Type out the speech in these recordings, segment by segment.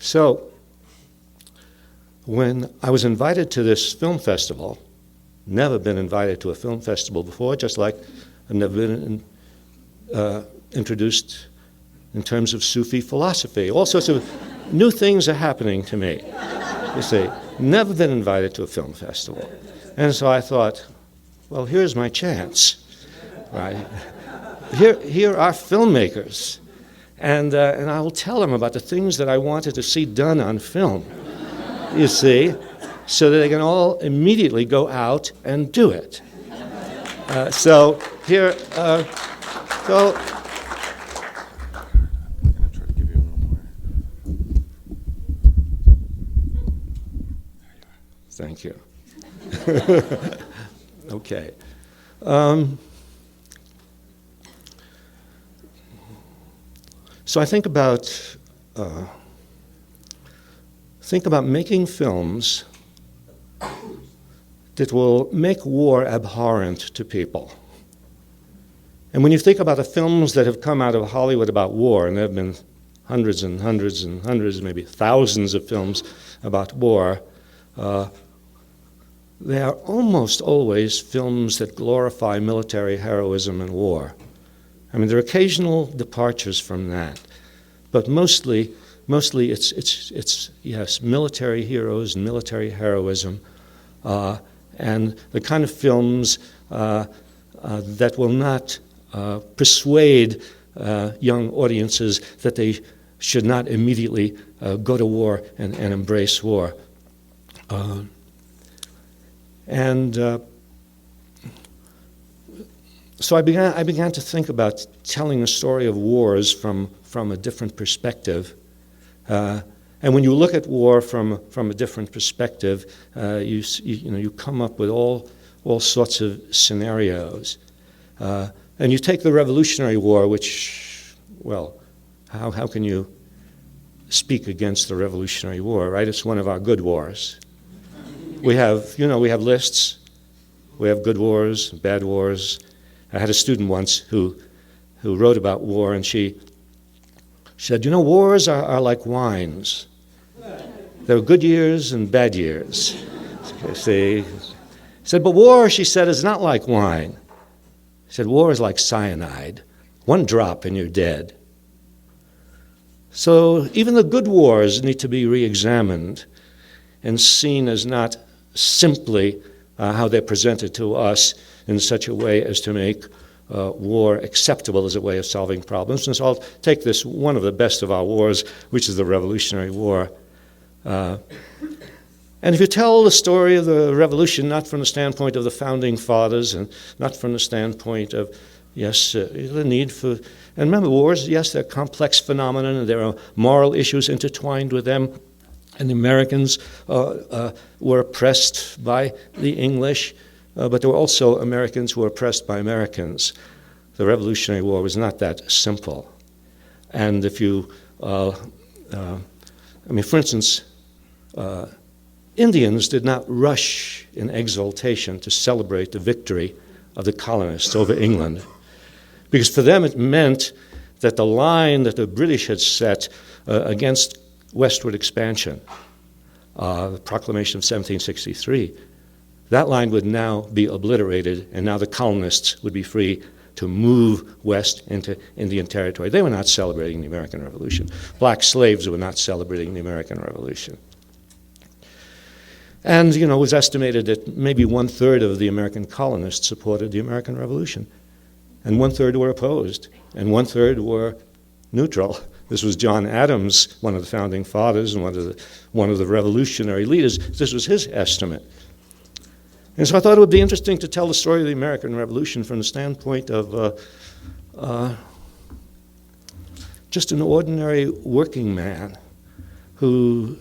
So when I was invited to this film festival, never been invited to a film festival before, just like I've never been introduced in terms of Sufi philosophy. All sorts of new things are happening to me. You see, never been invited to a film festival. And so I thought, well, here's my chance, right? Here are filmmakers, and I will tell them about the things that I wanted to see done on film, you see, so that they can all immediately go out and do it. So here, so. I'm going to try to give you a little more. Thank you. Okay. So I think about making films that will make war abhorrent to people. And when you think about the films that have come out of Hollywood about war, and there have been hundreds and hundreds and hundreds, maybe thousands of films about war, they are almost always films that glorify military heroism and war. I mean, there are occasional departures from that, but mostly it's yes, military heroes and military heroism, and the kind of films that will not persuade young audiences that they should not immediately go to war and embrace war. So I began to think about telling a story of wars from a different perspective. And when you look at war from a different perspective, you come up with all sorts of scenarios. And you take the Revolutionary War, which, well, how can you speak against the Revolutionary War, right? It's one of our good wars. We have lists. We have good wars, bad wars. I had a student once who wrote about war, and she said, wars are like wines. There are good years and bad years. See? Said, but war, she said, is not like wine. She said, war is like cyanide. One drop and you're dead. So even the good wars need to be re-examined and seen as not simply how they're presented to us in such a way as to make war acceptable as a way of solving problems. And so I'll take this, one of the best of our wars, which is the Revolutionary War. And if you tell the story of the Revolution not from the standpoint of the Founding Fathers and not from the standpoint of, the need for... And remember, wars, yes, they're complex phenomena, and there are moral issues intertwined with them. And the Americans were oppressed by the English, but there were also Americans who were oppressed by Americans. The Revolutionary War was not that simple. And if you, for instance, Indians did not rush in exultation to celebrate the victory of the colonists over England, because for them it meant that the line that the British had set against westward expansion, the Proclamation of 1763, that line would now be obliterated, and now the colonists would be free to move west into Indian territory. They were not celebrating the American Revolution. Black slaves were not celebrating the American Revolution. And, it was estimated that maybe 1/3 of the American colonists supported the American Revolution, and 1/3 were opposed, and 1/3 were neutral. This was John Adams, one of the Founding Fathers and one of the revolutionary leaders. This was his estimate. And so I thought it would be interesting to tell the story of the American Revolution from the standpoint of just an ordinary working man who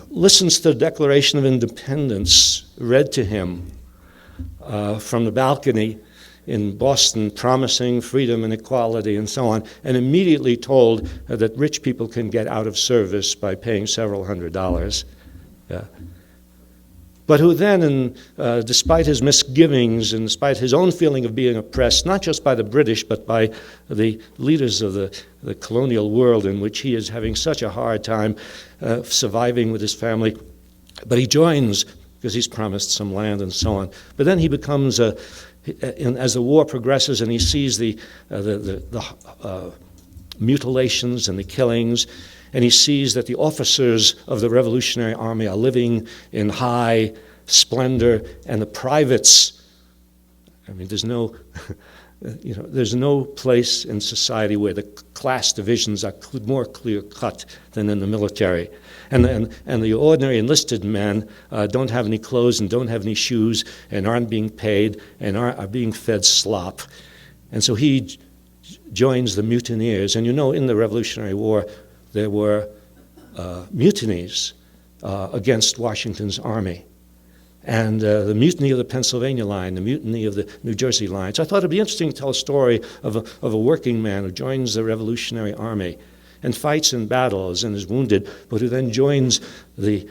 listens to the Declaration of Independence read to him from the balcony in Boston, promising freedom and equality and so on, and immediately told that rich people can get out of service by paying several $100s. but who then, despite his misgivings and despite his own feeling of being oppressed, not just by the British, but by the leaders of the colonial world in which he is having such a hard time surviving with his family, but he joins because he's promised some land and so on. But then he becomes, as the war progresses and he sees the mutilations and the killings, and he sees that the officers of the Revolutionary Army are living in high splendor, and the privates, I mean, there's no, there's no place in society where the class divisions are more clear-cut than in the military. And the ordinary enlisted men don't have any clothes and don't have any shoes and aren't being paid and are being fed slop. And so he joins the mutineers. And in the Revolutionary War, there were mutinies against Washington's army. And the mutiny of the Pennsylvania line, the mutiny of the New Jersey line. So I thought it'd be interesting to tell a story of a working man who joins the Revolutionary Army and fights in battles and is wounded, but who then joins the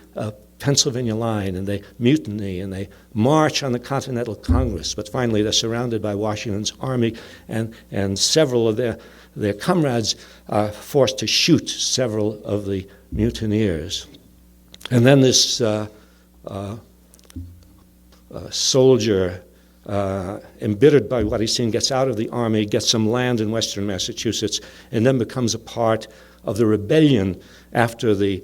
Pennsylvania line, and they mutiny and they march on the Continental Congress. But finally they're surrounded by Washington's army, and several of their comrades are forced to shoot several of the mutineers. And then this soldier, embittered by what he's seen, gets out of the army, gets some land in western Massachusetts, and then becomes a part of the rebellion after the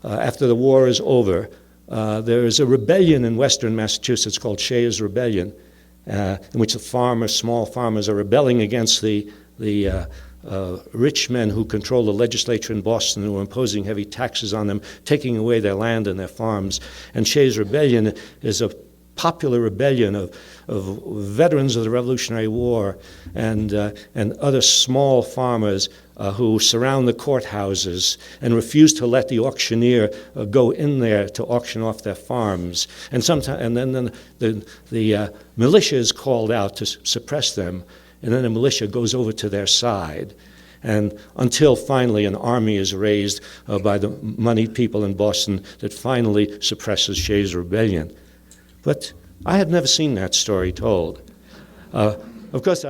war is over. There is a rebellion in western Massachusetts called Shays' Rebellion, in which the small farmers are rebelling against the rich men who control the legislature in Boston, who are imposing heavy taxes on them, taking away their land and their farms. And Shays' Rebellion is a popular rebellion of veterans of the Revolutionary War and other small farmers who surround the courthouses and refuse to let the auctioneer go in there to auction off their farms. And then the militia is called out to suppress them, and then the militia goes over to their side. And until finally an army is raised by the moneyed people in Boston that finally suppresses Shays' Rebellion. But I had never seen that story told. Of course,